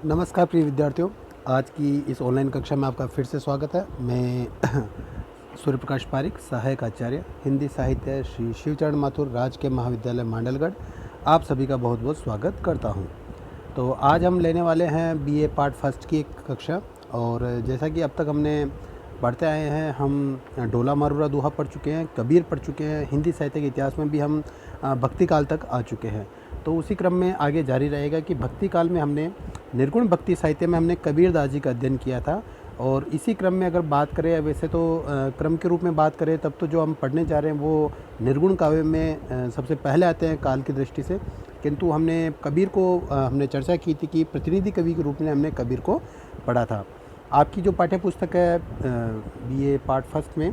नमस्कार प्रिय विद्यार्थियों, आज की इस ऑनलाइन कक्षा में आपका फिर से स्वागत है। मैं सूर्य प्रकाश पारिक, सहायक आचार्य हिंदी साहित्य, श्री शिवचरण माथुर राजकीय महाविद्यालय मांडलगढ़, आप सभी का बहुत बहुत स्वागत करता हूं। तो आज हम लेने वाले हैं बीए पार्ट फर्स्ट की एक कक्षा। और जैसा कि अब तक हमने पढ़ते आए हैं, हम ढोला मारूरा दोहा पढ़ चुके हैं, कबीर पढ़ चुके हैं, हिंदी साहित्य के इतिहास में भी हम भक्ति काल तक आ चुके हैं। तो उसी क्रम में आगे जारी रहेगा कि भक्ति काल में हमने निर्गुण भक्ति साहित्य में हमने कबीर दास जी का अध्ययन किया था। और इसी क्रम में अगर बात करें, वैसे तो क्रम के रूप में बात करें तब तो जो हम पढ़ने जा रहे हैं वो निर्गुण काव्य में सबसे पहले आते हैं काल की दृष्टि से। किंतु हमने कबीर को हमने चर्चा की थी कि प्रतिनिधि कवि के रूप में हमने कबीर को पढ़ा था। आपकी जो पाठ्य पुस्तक है बीए पार्ट फर्स्ट में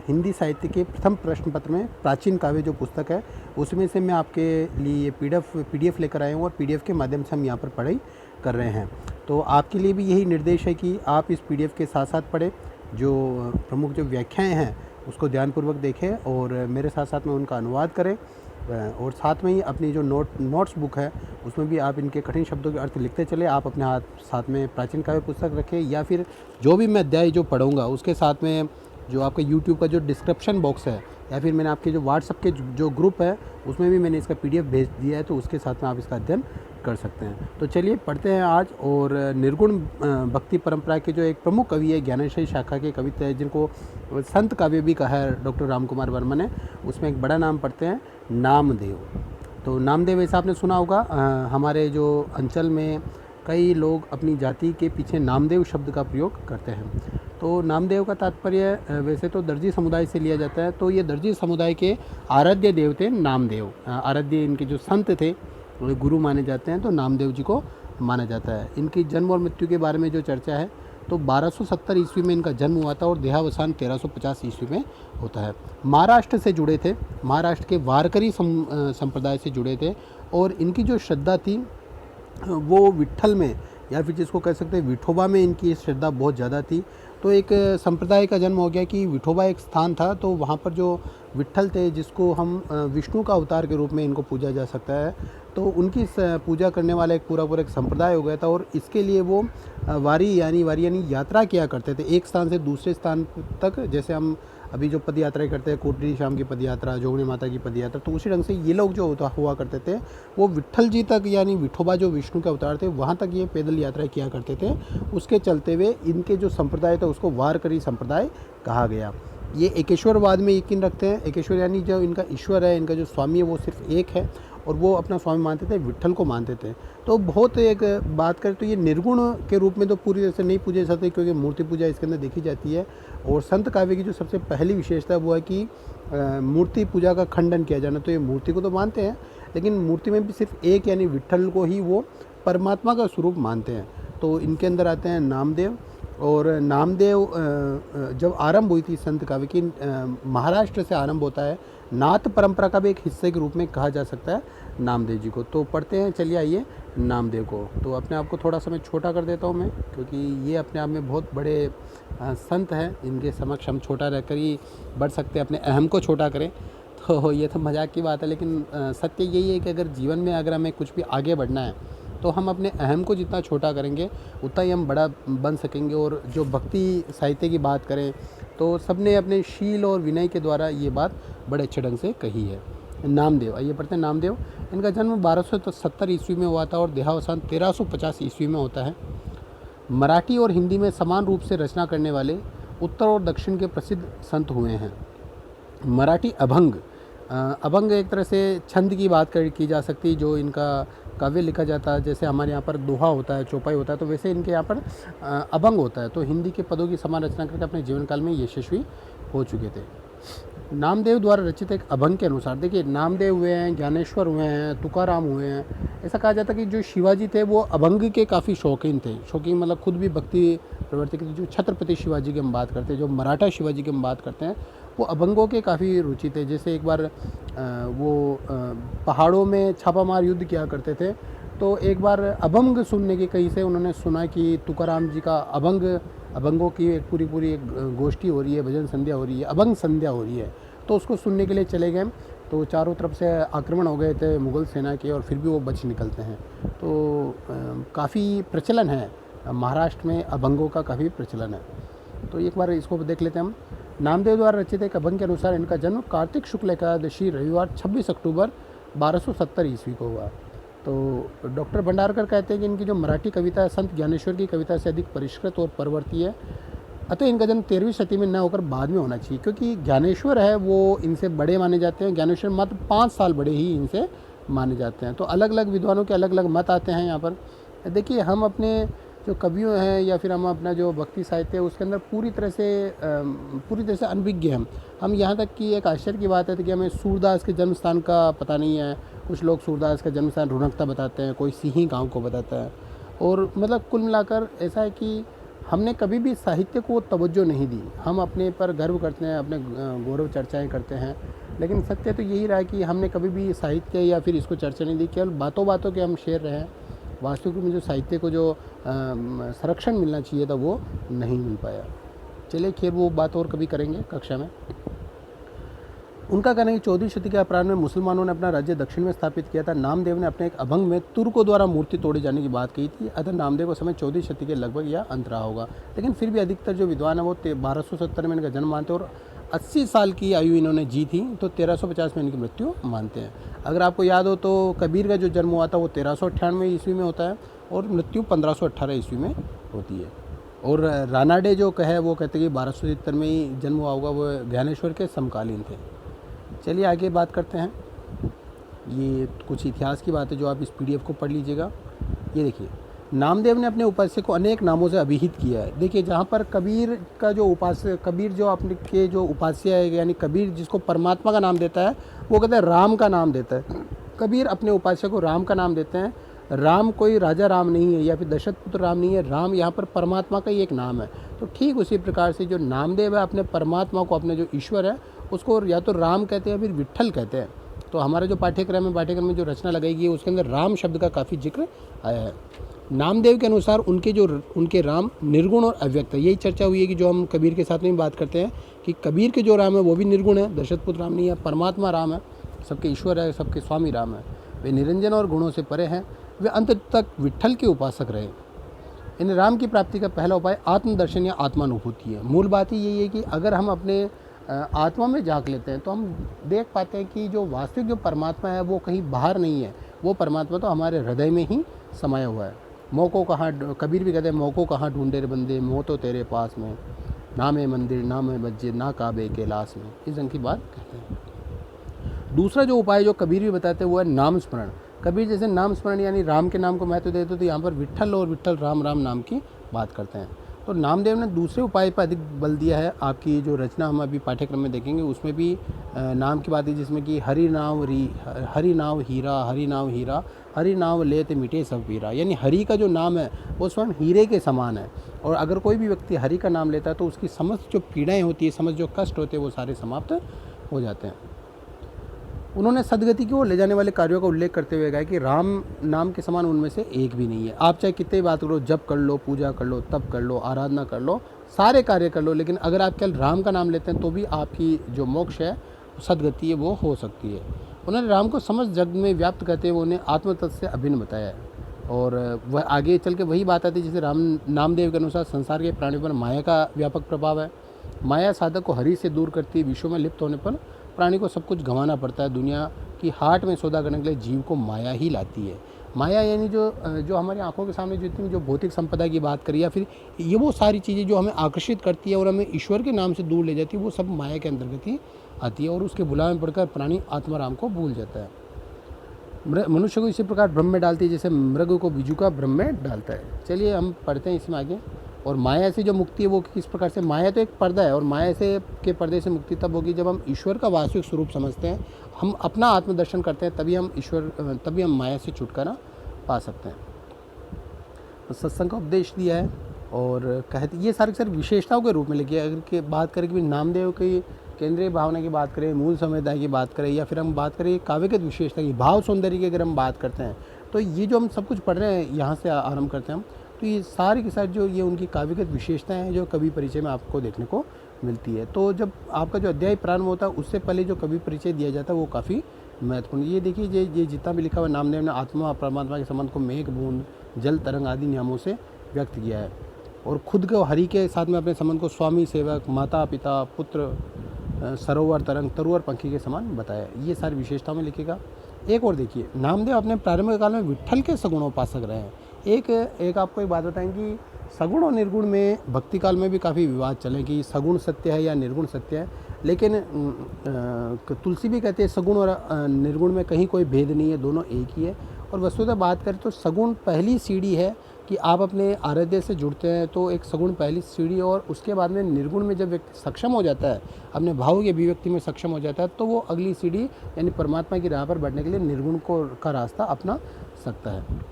हिंदी साहित्य के प्रथम प्रश्न पत्र में प्राचीन काव्य जो पुस्तक है उसमें से मैं आपके लिए पीडीएफ लेकर आया हूँ और पीडीएफ के माध्यम से हम यहाँ पर पढ़ाई कर रहे हैं। तो आपके लिए भी यही निर्देश है कि आप इस पीडीएफ के साथ साथ पढ़ें, जो प्रमुख जो व्याख्याएं हैं उसको ध्यानपूर्वक देखें और मेरे साथ साथ में उनका अनुवाद करें। और साथ में ही अपनी जो नोट्स बुक है उसमें भी आप इनके कठिन शब्दों के अर्थ लिखते चले। आप अपने साथ में प्राचीन काव्य पुस्तक रखें, या फिर जो भी मैं अध्याय जो पढ़ूंगा उसके साथ में जो आपका यूट्यूब का जो डिस्क्रिप्शन बॉक्स है, या फिर मैंने आपके जो व्हाट्सएप के जो ग्रुप है उसमें भी मैंने इसका पीडीएफ भेज दिया है, तो उसके साथ में आप इसका अध्ययन कर सकते हैं। तो चलिए पढ़ते हैं आज। और निर्गुण भक्ति परंपरा के जो एक प्रमुख कवि है, ज्ञानेश्वरी शाखा के कविता है, जिनको संत काव्य भी कहा है डॉक्टर रामकुमार वर्मा ने, उसमें एक बड़ा नाम पढ़ते हैं नामदेव। तो नामदेव ऐसा आपने सुना होगा, हमारे जो अंचल में कई लोग अपनी जाति के पीछे नामदेव शब्द का प्रयोग करते हैं। तो नामदेव का तात्पर्य वैसे तो दर्जी समुदाय से लिया जाता है। तो ये दर्जी समुदाय के आराध्य देव थे नामदेव। आराध्य इनके जो संत थे वो गुरु माने जाते हैं, तो नामदेव जी को माना जाता है। इनकी जन्म और मृत्यु के बारे में जो चर्चा है, तो 1270 ईस्वी में इनका जन्म हुआ था और देहावसान 1350 ईस्वी में होता है। महाराष्ट्र से जुड़े थे, महाराष्ट्र के वारकरी संप्रदाय से जुड़े थे। और इनकी जो श्रद्धा थी वो विट्ठल में, या फिर जिसको कह सकते हैं विठोबा में, इनकी श्रद्धा बहुत ज़्यादा थी। तो एक संप्रदाय का जन्म हो गया कि विठोबा एक स्थान था, तो वहाँ पर जो विट्ठल थे, जिसको हम विष्णु का अवतार के रूप में इनको पूजा जा सकता है, तो उनकी पूजा करने वाला एक पूरा एक संप्रदाय हो गया था। और इसके लिए वो वारी यानी यात्रा किया करते थे एक स्थान से दूसरे स्थान तक। जैसे हम अभी जो पद यात्राएँ करते हैं, कोटड़ी श्याम की पद यात्रा, जोगणी माता की पद यात्रा, तो उसी ढंग से ये लोग जो हुआ करते थे वो विट्ठल जी तक, यानी विठोबा जो विष्णु के अवतार थे वहाँ तक ये पैदल यात्राएँ किया करते थे। उसके चलते हुए इनके जो संप्रदाय था उसको वारकरी संप्रदाय कहा गया। ये एकेश्वरवाद में यकीन रखते हैं। एकेश्वर यानी जो इनका ईश्वर है, इनका जो स्वामी है वो सिर्फ एक है, और वो अपना स्वामी मानते थे, विट्ठल को मानते थे। तो बहुत एक बात करें तो ये निर्गुण के रूप में तो पूरी तरह से नहीं पूजे जाते, क्योंकि मूर्ति पूजा इसके अंदर देखी जाती है। और संत काव्य की जो सबसे पहली विशेषता वो है कि मूर्ति पूजा का खंडन किया जाना। तो ये मूर्ति को तो मानते हैं, लेकिन मूर्ति में भी सिर्फ एक यानी विट्ठल को ही वो परमात्मा का स्वरूप मानते हैं। तो इनके अंदर आते हैं नामदेव। और नामदेव जब आरंभ हुई थी संत काव्य की, महाराष्ट्र से आरंभ होता है। नाथ परंपरा का भी एक हिस्से के रूप में कहा जा सकता है नामदेव जी को। तो पढ़ते हैं, चलिए आइए नामदेव को। तो अपने आप को थोड़ा सा मैं छोटा कर देता हूँ मैं, क्योंकि ये अपने आप में बहुत बड़े संत हैं। इनके समक्ष हम छोटा रहकर ही बढ़ सकते हैं, अपने अहम को छोटा करें। तो ये तो मजाक की बात है, लेकिन सत्य यही है कि अगर जीवन में अगर हमें कुछ भी आगे बढ़ना है तो हम अपने अहम को जितना छोटा करेंगे उतना ही हम बड़ा बन सकेंगे। और जो भक्ति साहित्य की बात करें तो सबने अपने शील और विनय के द्वारा ये बात बड़े अच्छे ढंग से कही है। नामदेव, आइए पढ़ते हैं नामदेव। इनका जन्म 1270 ईस्वी में हुआ था और देहावसान 1350 ईस्वी में होता है। मराठी और हिंदी में समान रूप से रचना करने वाले उत्तर और दक्षिण के प्रसिद्ध संत हुए हैं। मराठी अभंग, अभंग एक तरह से छंद की बात की जा सकती है, जो इनका काव्य लिखा जाता है। जैसे हमारे यहाँ पर दोहा होता है, चौपाई होता है, तो वैसे इनके यहाँ पर अभंग होता है। तो हिंदी के पदों की समान रचना करके अपने जीवन काल में यशस्वी हो चुके थे। नामदेव द्वारा रचित एक अभंग के अनुसार, देखिए नामदेव हुए हैं, ज्ञानेश्वर हुए हैं, तुकाराम हुए हैं। ऐसा कहा जाता है कि जो शिवाजी थे वो अभंग के काफ़ी शौकीन थे। शौकीन मतलब खुद भी भक्ति प्रवृत्ति के। जो छत्रपति शिवाजी की हम बात करते हैं, जो मराठा शिवाजी की हम बात करते हैं, वो अभंगों के काफ़ी रुचि थे। जैसे एक बार वो पहाड़ों में छापामार युद्ध किया करते थे, तो एक बार अभंग सुनने की कहीं से उन्होंने सुना कि तुकाराम जी का अभंगों की एक पूरी एक गोष्ठी हो रही है, भजन संध्या हो रही है, अभंग संध्या हो रही है। तो उसको सुनने के लिए चले गए। तो चारों तरफ से आक्रमण हो गए थे मुग़ल सेना के, और फिर भी वो बच निकलते हैं। तो काफ़ी प्रचलन है महाराष्ट्र में, अभंगों का काफ़ी प्रचलन है। तो एक बार इसको देख लेते हैं हम। नामदेव द्वारा रचित एक अभंग के अनुसार इनका जन्म कार्तिक शुक्ल एकादशी रविवार 26 अक्टूबर 1270 ईस्वी को हुआ। तो डॉक्टर भंडारकर कहते हैं कि इनकी जो मराठी कविता है संत ज्ञानेश्वर की कविता से अधिक परिष्कृत और परवर्ती है, अतः इनका जन्म 13वीं शती में न होकर बाद में होना चाहिए, क्योंकि ज्ञानेश्वर है वो इनसे बड़े माने जाते हैं। ज्ञानेश्वर मात्र 5 साल बड़े ही इनसे माने जाते हैं। तो अलग अलग विद्वानों के अलग अलग मत आते हैं यहाँ पर। देखिए, हम अपने जो कवियों हैं या फिर हम अपना जो भक्ति साहित्य है उसके अंदर पूरी तरह से अनभिज्ञ हैं। हम यहाँ तक कि एक आश्चर्य की बात है कि हमें सूरदास के जन्म स्थान का पता नहीं है। कुछ लोग सूरदास का जन्म स्थान रुनकता बताते हैं, कोई सिही गांव को बताता है। और मतलब कुल मिलाकर ऐसा है कि हमने कभी भी साहित्य को तवज्जो नहीं दी। हम अपने पर गर्व करते हैं, अपने गौरव चर्चाएँ करते हैं, लेकिन सत्य तो यही रहा है कि हमने कभी भी साहित्य या फिर इसको चर्चा नहीं दी। केवल बातों बातों के हम शेर रहे हैं। वास्तविक में जो साहित्य को जो संरक्षण मिलना चाहिए था वो नहीं मिल पाया। चलिए, खैर वो बात और कभी करेंगे कक्षा में। उनका कहना है कि 14वीं शती के अपराह्न में मुसलमानों ने अपना राज्य दक्षिण में स्थापित किया था। नामदेव ने अपने एक अभंग में तुर्कों द्वारा मूर्ति तोड़े जाने की बात कही थी। अतः नामदेव का समय 14वीं शती के लगभग या अंत रहा होगा। लेकिन फिर भी अधिकतर जो विद्वान है वो 1270 में इनका जन्म मानते हैं और 80 साल की आयु इन्होंने जी थी, तो 1350 में इनकी मृत्यु मानते हैं। अगर आपको याद हो तो कबीर का जो जन्म हुआ था वो 1398 ईस्वी में होता है और मृत्यु 1518 ईस्वी में होती है। और रानाडे जो कहे वो कहते हैं कि 1270 में ही जन्म हुआ होगा, वो ज्ञानेश्वर के समकालीन थे। चलिए आगे बात करते हैं। ये कुछ इतिहास की बात है जो आप इस PDF को पढ़ लीजिएगा। ये देखिए, नामदेव ने अपने उपास्य को अनेक नामों से अभिहित किया है। देखिए, जहाँ पर कबीर का जो उपास्य, कबीर जो अपने के जो उपास्य है, यानी कबीर जिसको परमात्मा का नाम देता है, वो कहते हैं राम का नाम देता है। कबीर अपने उपास्य को राम का नाम देते हैं। राम कोई राजा राम नहीं है या फिर दशरथ पुत्र राम नहीं है। राम यहाँ पर परमात्मा का ही एक नाम है। तो ठीक उसी प्रकार से जो नामदेव है अपने परमात्मा को, अपने जो ईश्वर है उसको या तो राम कहते हैं या फिर विट्ठल कहते हैं। तो हमारा जो पाठ्यक्रम में जो रचना लगाई गई है उसके अंदर राम शब्द का काफ़ी जिक्र आया है। नामदेव के अनुसार उनके राम निर्गुण और अव्यक्त है। यही चर्चा हुई है कि जो हम कबीर के साथ में बात करते हैं कि कबीर के जो राम है वो भी निर्गुण है, दशरथ पुत्र राम नहीं है, परमात्मा राम है, सबके ईश्वर है, सबके स्वामी राम है। वे निरंजन और गुणों से परे हैं। वे अंत तक विट्ठल के उपासक रहे। इन राम की प्राप्ति का पहला उपाय आत्मदर्शन या आत्मानुभूति है। मूल बात ही यही है कि अगर हम अपने आत्मा में झांक लेते हैं तो हम देख पाते हैं कि जो वास्तविक जो परमात्मा है वो कहीं बाहर नहीं है। वो परमात्मा तो हमारे हृदय में ही समाया हुआ है। मोह को कहाँ, कबीर भी कहते हैं, मोह को कहाँ ढूंढे रे बंदे, मोह तो तेरे पास में, ना में मंदिर ना में मस्जिद ना काबे कैलाश में। इस ढंग की बात कहते हैं। दूसरा जो उपाय जो कबीर भी बताते हैं वो है नाम स्मरण। कबीर जैसे नाम स्मरण यानी राम के नाम को महत्व देते तो यहाँ पर विट्ठल और विट्ठल राम राम नाम की बात करते हैं। तो नामदेव ने दूसरे उपाय पर अधिक बल दिया है। आपकी जो रचना हम अभी पाठ्यक्रम में देखेंगे उसमें भी नाम की बात है, जिसमें कि हरि नाम हीरा, हरि नाम हीरा, हरि नाम लेते मिटे सब पीरा। यानी हरि का जो नाम है वो स्वयं हीरे के समान है। और अगर कोई भी व्यक्ति हरि का नाम लेता है तो उसकी समस्त जो पीड़ाएँ होती है, समस्त जो कष्ट होते हैं वो सारे समाप्त हो जाते हैं। उन्होंने सदगति की ओर ले जाने वाले कार्यों का उल्लेख करते हुए कहा कि राम नाम के समान उनमें से एक भी नहीं है। आप चाहे कितनी बात करो, जप कर लो, पूजा कर लो, तप कर लो, आराधना कर लो, सारे कार्य कर लो, लेकिन अगर आप केवल राम का नाम लेते हैं तो भी आपकी जो मोक्ष है, सदगति है, वो हो सकती है। उन्होंने राम को समस्त जग में व्याप्त करते हुए उन्हें आत्मतत्व से अभिन्न बताया है। और वह आगे चल के वही बात आती है जैसे नामदेव के अनुसार संसार के प्राणियों पर माया का व्यापक प्रभाव है। माया साधक को हरि से दूर करती है। विश्व में लिप्त होने पर प्राणी को सब कुछ गंवाना पड़ता है। दुनिया की हाट में सौदा करने के लिए जीव को माया ही लाती है। माया यानी जो हमारी आंखों के सामने जितनी जो भौतिक संपदा की बात करी या फिर ये वो सारी चीज़ें जो हमें आकर्षित करती है और हमें ईश्वर के नाम से दूर ले जाती है, वो सब माया के अंतर्गत ही आती है। और उसके बुलावे में पड़कर प्राणी आत्माराम को भूल जाता है। मनुष्य को इसी प्रकार भ्रम में डालती है जैसे मृग को बीजू का भ्रम में डालता है। चलिए हम पढ़ते हैं इसमें आगे। और माया से जो मुक्ति है वो किस प्रकार से, माया तो एक पर्दा है और माया से के पर्दे से मुक्ति तब होगी जब हम ईश्वर का वास्तविक स्वरूप समझते हैं, हम अपना आत्मदर्शन करते हैं, तभी हम माया से छुटकारा पा सकते हैं। तो सत्संग का उपदेश दिया है और कहते ये सारी विशेषताओं के रूप में लिखी है। अगर के बात करें कि नामदेव की केंद्रीय भावना की बात करें, मूल समुदाय की बात करें या फिर हम बात करें काव्यगत विशेषता की, भाव सौंदर्य की अगर हम बात करते हैं तो ये जो हम सब कुछ पढ़ रहे हैं यहाँ से आरंभ करते हैं हम, तो ये सारी के साथ जो ये उनकी काव्यगत विशेषताएं हैं जो कवि परिचय में आपको देखने को मिलती है। तो जब आपका जो अध्याय प्रारंभ होता है उससे पहले जो कवि परिचय दिया जाता है वो काफ़ी महत्वपूर्ण। ये देखिए ये जितना भी लिखा हुआ नामदेव ने आत्मा और परमात्मा के संबंध को मेघ बूंद जल तरंग आदि नियमों से व्यक्त किया है और खुद को हरि के साथ में अपने संबंध को स्वामी सेवक माता पिता पुत्र सरोवर तरंग तरुवर पंखी के समान बताया। ये सारी विशेषताओं में लिखेगा। एक और देखिए, नामदेव अपने प्रारंभिक काल में विट्ठल के सगुणोपासक रहे हैं। एक आपको एक बात बताएं कि सगुण और निर्गुण में भक्ति काल में भी काफ़ी विवाद चले कि सगुण सत्य है या निर्गुण सत्य है, लेकिन तुलसी भी कहते हैं सगुण और निर्गुण में कहीं कोई भेद नहीं है, दोनों एक ही है। और वस्तुतः बात करें तो सगुण पहली सीढ़ी है कि आप अपने आराध्य से जुड़ते हैं, तो एक सगुण पहली सीढ़ी, और उसके बाद में निर्गुण में जब व्यक्ति सक्षम हो जाता है, अपने भाव की अभिव्यक्ति में सक्षम हो जाता है, तो वो अगली सीढ़ी यानी परमात्मा की राह पर बढ़ने के लिए निर्गुण का रास्ता अपना सकता है।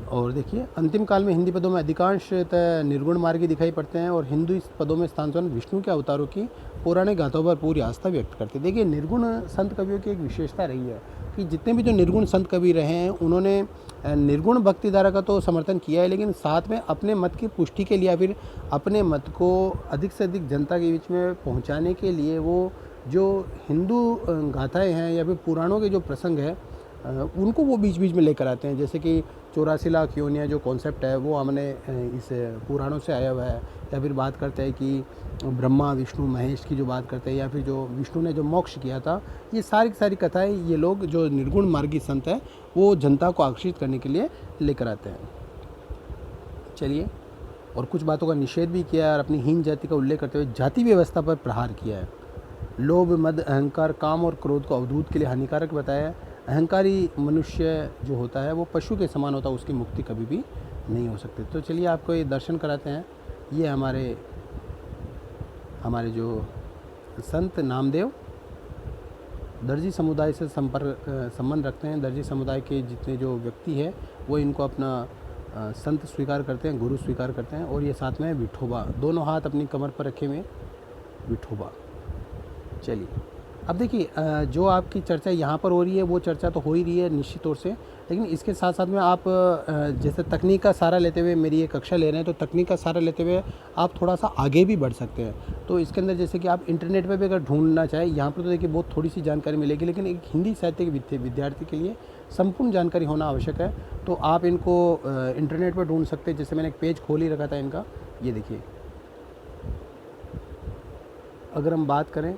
और देखिए, अंतिम काल में हिंदी पदों में अधिकांश निर्गुण मार्ग ही दिखाई पड़ते हैं और हिंदू इस पदों में स्थान विष्णु के अवतारों की पौराणिक गाथाओं पर पूरी आस्था व्यक्त करते हैं। देखिए, निर्गुण संत कवियों की एक विशेषता रही है कि जितने भी जो निर्गुण संत कवि रहे हैं उन्होंने निर्गुण भक्ति धारा का तो समर्थन किया है, लेकिन साथ में अपने मत की पुष्टि के लिए या फिर अपने मत को अधिक से अधिक जनता के बीच में पहुंचाने के लिए वो जो हिंदू गाथाएं हैं या फिर पुराणों के जो प्रसंग है उनको वो बीच बीच में लेकर आते हैं। जैसे कि 84 लाख योनियाँ जो कॉन्सेप्ट है वो हमने इस पुराणों से आया हुआ है, या फिर बात करते हैं कि ब्रह्मा विष्णु महेश की जो बात करते हैं, या फिर जो विष्णु ने जो मोक्ष किया था, ये सारी की सारी कथाएं ये लोग जो निर्गुण मार्गी संत है वो जनता को आकर्षित करने के लिए लेकर आते हैं। चलिए, और कुछ बातों का निषेध भी किया और अपनी हीन जाति का उल्लेख करते हुए जाति व्यवस्था पर प्रहार किया है। लोभ मद अहंकार काम और क्रोध को अवधूत के लिए हानिकारक बताया है। अहंकारी मनुष्य जो होता है वो पशु के समान होता है, उसकी मुक्ति कभी भी नहीं हो सकती। तो चलिए आपको ये दर्शन कराते हैं। ये हमारे जो संत नामदेव दर्जी समुदाय से संबंध रखते हैं। दर्जी समुदाय के जितने जो व्यक्ति है वो इनको अपना संत स्वीकार करते हैं, गुरु स्वीकार करते हैं। और ये साथ में विठोबा, दोनों हाथ अपनी कमर पर रखे हुए विठोबा। चलिए, अब देखिए, जो आपकी चर्चा यहाँ पर हो रही है वो चर्चा तो हो ही रही है निश्चित तौर से, लेकिन इसके साथ साथ में आप जैसे तकनीक का सहारा लेते हुए मेरी ये कक्षा ले रहे हैं, तो तकनीक का सहारा लेते हुए आप थोड़ा सा आगे भी बढ़ सकते हैं। तो इसके अंदर जैसे कि आप इंटरनेट पे भी अगर ढूंढना चाहें, यहाँ पर तो देखिए बहुत थोड़ी सी जानकारी मिलेगी, लेकिन एक हिंदी साहित्य के विद्यार्थी के लिए संपूर्ण जानकारी होना आवश्यक है। तो आप इनको इंटरनेट पर ढूंढ सकते हैं। जैसे मैंने एक पेज खोल ही रखा था इनका, ये देखिए। अगर हम बात करें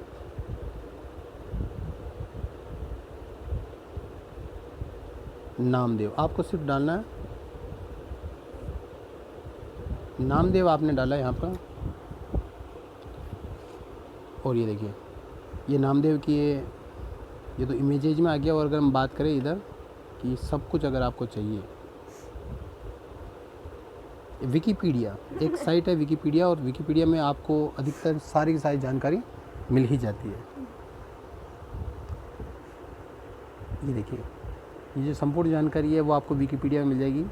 नामदेव, आपको सिर्फ डालना है नामदेव, आपने डाला यहाँ पर, और ये देखिए ये नामदेव की ये तो इमेजेज में आ गया। और अगर हम बात करें इधर कि सब कुछ अगर आपको चाहिए, विकिपीडिया एक साइट है विकिपीडिया, और विकिपीडिया में आपको अधिकतर सारी की सारी जानकारी मिल ही जाती है। ये देखिए, ये जो संपूर्ण जानकारी है वो आपको विकिपीडिया में मिल जाएगी।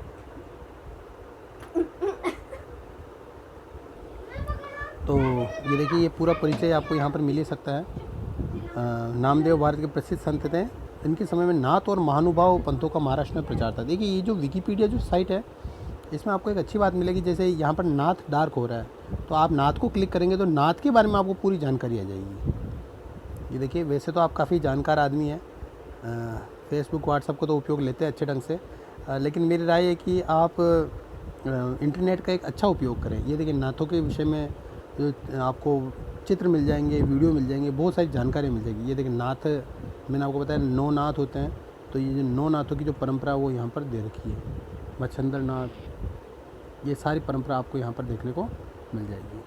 तो ये देखिए, ये पूरा परिचय आपको यहाँ पर मिल ही सकता है। नामदेव भारत के प्रसिद्ध संत थे। इनके समय में नाथ और महानुभाव पंथों का महाराष्ट्र में प्रचार था। देखिए, ये जो विकिपीडिया जो साइट है इसमें आपको एक अच्छी बात मिलेगी। जैसे यहाँ पर नाथ डार्क हो रहा है, तो आप नाथ को क्लिक करेंगे तो नाथ के बारे में आपको पूरी जानकारी आ जाएगी। ये देखिए, वैसे तो आप काफ़ी जानकार आदमी हैं, फेसबुक व्हाट्सएप को तो उपयोग लेते हैं अच्छे ढंग से, लेकिन मेरी राय है कि आप इंटरनेट का एक अच्छा उपयोग करें। ये देखिए, नाथों के विषय में जो आपको चित्र मिल जाएंगे, वीडियो मिल जाएंगे, बहुत सारी जानकारी मिल जाएगी। ये देखिए, नाथ मैंने आपको बताया 9 नाथ होते हैं, तो ये जो 9 नाथों की जो परंपरा वो यहाँ पर दे रखी है। मच्छंदर नाथ, ये सारी परंपरा आपको यहाँ पर देखने को मिल जाएगी।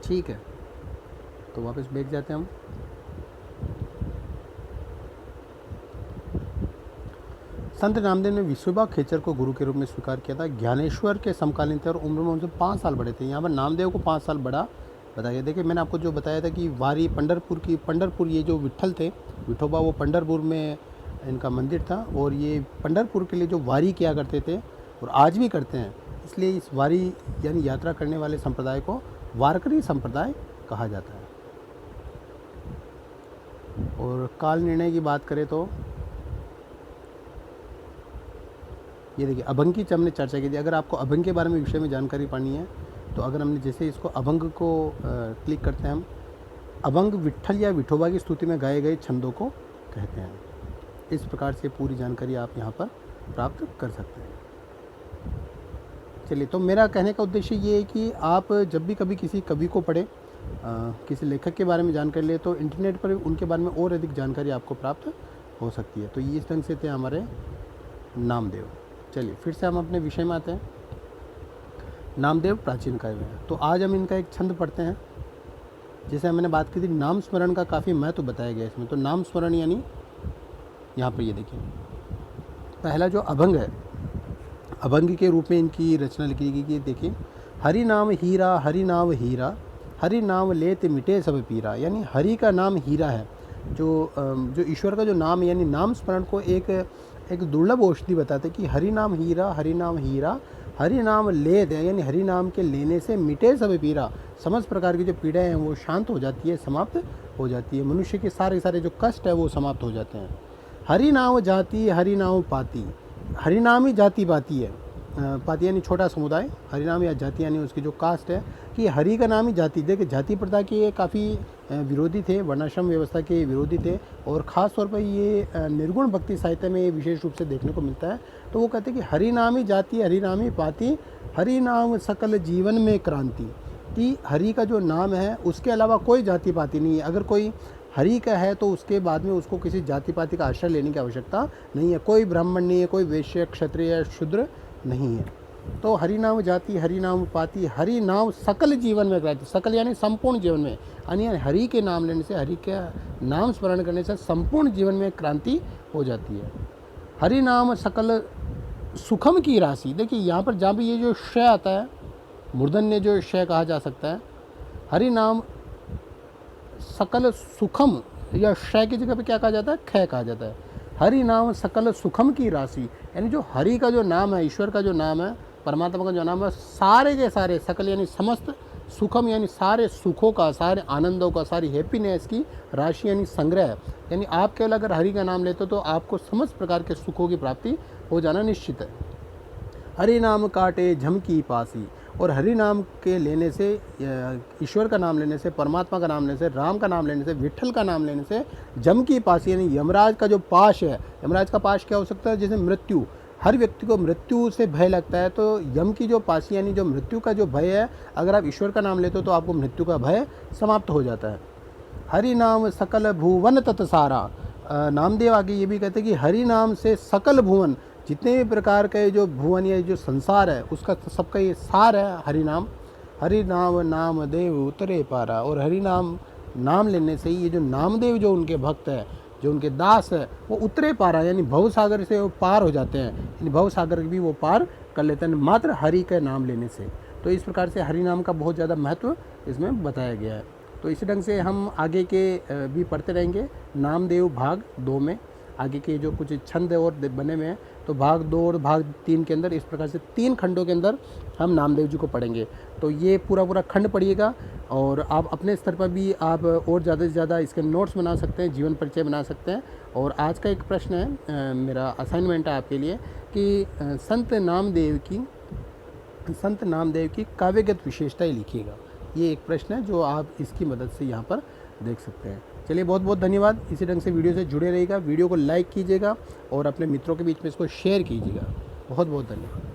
ठीक है, तो वापस बैठ जाते हैं हम। संत नामदेव ने विश्वभा खेचर को गुरु के रूप में स्वीकार किया था। ज्ञानेश्वर के समकालीन थे और उम्र में उनसे 5 साल बड़े थे। यहाँ पर नामदेव को 5 साल बड़ा बताया। देखिए, मैंने आपको जो बताया था कि वारी पंढरपुर ये जो विट्ठल थे विठोबा, वो पंढरपुर में इनका मंदिर था, और ये पंढरपुर के लिए जो वारी किया करते थे और आज भी करते हैं, इसलिए इस वारी यानी यात्रा करने वाले संप्रदाय को वारकरी संप्रदाय कहा जाता है। और काल निर्णय की बात करें तो ये देखिए अभंग की हमने चर्चा की थी। अगर आपको अभंग के बारे में विषय में जानकारी पानी है तो अगर हमने जैसे इसको अभंग को क्लिक करते हैं हम, अभंग विट्ठल या विठोबा की स्तुति में गाए गए छंदों को कहते हैं। इस प्रकार से पूरी जानकारी आप यहाँ पर प्राप्त कर सकते हैं। चलिए, तो मेरा कहने का उद्देश्य ये है कि आप जब भी कभी किसी कवि को पढ़ें, किसी लेखक के बारे में जानकारी ले, तो इंटरनेट पर उनके बारे में और अधिक जानकारी आपको प्राप्त हो सकती है। तो ये इस ढंग से थे हमारे नामदेव। चलिए फिर से हम अपने विषय में आते हैं। नामदेव प्राचीन काव्य है। तो आज हम इनका एक छंद पढ़ते हैं। जैसे मैंने बात की थी, नाम स्मरण का काफ़ी महत्व बताया गया इसमें। तो नाम स्मरण यानी यहाँ पर ये देखिए, पहला जो अभंग है, अभंग के रूप में इनकी रचना लिखी गई कि देखिए, हरि नाम हीरा, हरि नाम हीरा, हरि नाम लेत मिटे सब पीरा। यानी हरि का नाम हीरा है। जो ईश्वर का जो नाम है, यानी नाम स्मरण को एक दुर्लभ औषधि बताते कि हरि नाम हीरा, हरि नाम हीरा, हरि नाम लेत है, यानी हरि नाम के लेने से मिटे सब पीरा। समस्त प्रकार की जो पीड़ाएं हैं वो शांत हो जाती है, समाप्त हो जाती है। मनुष्य के सारे सारे जो कष्ट है वो समाप्त हो जाते हैं। हरि नाम जाति, हरि नाम पाति। हरि नाम ही जाति पाति है। पाति यानी छोटा समुदाय, हरिनाम या जाति यानी उसकी जो कास्ट है, कि हरि का नाम ही जाति। देखिए जाति प्रथा के ये काफ़ी विरोधी थे, वर्णाश्रम व्यवस्था के विरोधी थे, और ख़ास तौर पर ये निर्गुण भक्ति साहित्य में ये विशेष रूप से देखने को मिलता है। तो वो कहते हैं कि हरि नाम ही जाति, हरि नाम ही पाति, हरि नाम सकल जीवन में क्रांति। कि हरि का जो नाम है उसके अलावा कोई जाति पाति नहीं है। अगर कोई हरि का है तो उसके बाद में उसको किसी जाति पाति का आश्रय लेने की आवश्यकता नहीं है। कोई ब्राह्मण नहीं है, कोई वैश्य, क्षत्रिय या शूद्र नहीं है। तो हरि नाम जाति, हरि नाम पाति, हरि नाम सकल जीवन में क्रांति। सकल यानी संपूर्ण जीवन में, यानी हरि के नाम लेने से, हरि का नाम स्मरण करने से संपूर्ण जीवन में क्रांति हो जाती है। हरि नाम सकल सुखम की राशि। देखिए यहाँ पर जहाँ भी ये जो श आता है, मूर्धन्य जो श कहा जा सकता है, हरि नाम सकल सुखम, या श की जगह पे क्या कहा जाता है, ख कहा जाता है। हरि नाम सकल सुखम की राशि, यानी जो हरि का जो नाम है, ईश्वर का जो नाम है, परमात्मा का जो नाम है, सारे के सारे, सकल यानी समस्त, सुखम यानी सारे सुखों का, सारे आनंदों का, सारी हैप्पीनेस की राशि यानी संग्रह। यानी आप केवल अगर हरि का नाम लेते हो तो आपको समस्त प्रकार के सुखों की प्राप्ति हो जाना निश्चित है। हरि नाम काटे झमकी पासी। और हरि नाम के लेने से, ईश्वर का नाम लेने से, परमात्मा का नाम लेने से, राम का नाम लेने से, विट्ठल का नाम लेने से जम की पासी यानी यमराज का जो पाश है, यमराज का पाश क्या हो सकता है, जैसे मृत्यु। हर व्यक्ति को मृत्यु से भय लगता है, तो यम की जो पासी यानी जो मृत्यु का जो भय है, अगर आप ईश्वर का नाम लेते हो तो आपको मृत्यु का भय समाप्त हो जाता है। हरि नाम सकल भुवन तत्सारा। नामदेव आगे ये भी कहते हैं कि हरि नाम से सकल भुवन, जितने भी प्रकार के जो भुवन या जो संसार है उसका सबका ये सार है हरि नाम। हरि नाम नाम देव उतरे पारा। और हरि नाम लेने से ही ये जो नामदेव जो उनके भक्त है, जो उनके दास है, वो उतरे पारा यानी भव सागर से वो पार हो जाते हैं, यानी भव सागर भी वो पार कर लेते हैं मात्र हरि का नाम लेने से। तो इस प्रकार से हरि नाम का बहुत ज़्यादा महत्व इसमें बताया गया है। तो इसी ढंग से हम आगे के भी पढ़ते रहेंगे। नामदेव भाग 2 में आगे के जो कुछ छंद और बने हुए हैं, तो भाग 2 और भाग 3 के अंदर इस प्रकार से 3 खंडों के अंदर हम नामदेव जी को पढ़ेंगे। तो ये पूरा खंड पढ़िएगा, और आप अपने स्तर पर भी आप और ज़्यादा से ज़्यादा इसके नोट्स बना सकते हैं, जीवन परिचय बना सकते हैं। और आज का एक प्रश्न है, मेरा असाइनमेंट है आपके लिए कि संत नामदेव की काव्यगत विशेषताएं लिखिएगा। ये एक प्रश्न है जो आप इसकी मदद से यहाँ पर देख सकते हैं। चलिए बहुत बहुत धन्यवाद। इसी ढंग से वीडियो से जुड़े रहिएगा, वीडियो को लाइक कीजिएगा और अपने मित्रों के बीच में इसको शेयर कीजिएगा। बहुत बहुत धन्यवाद।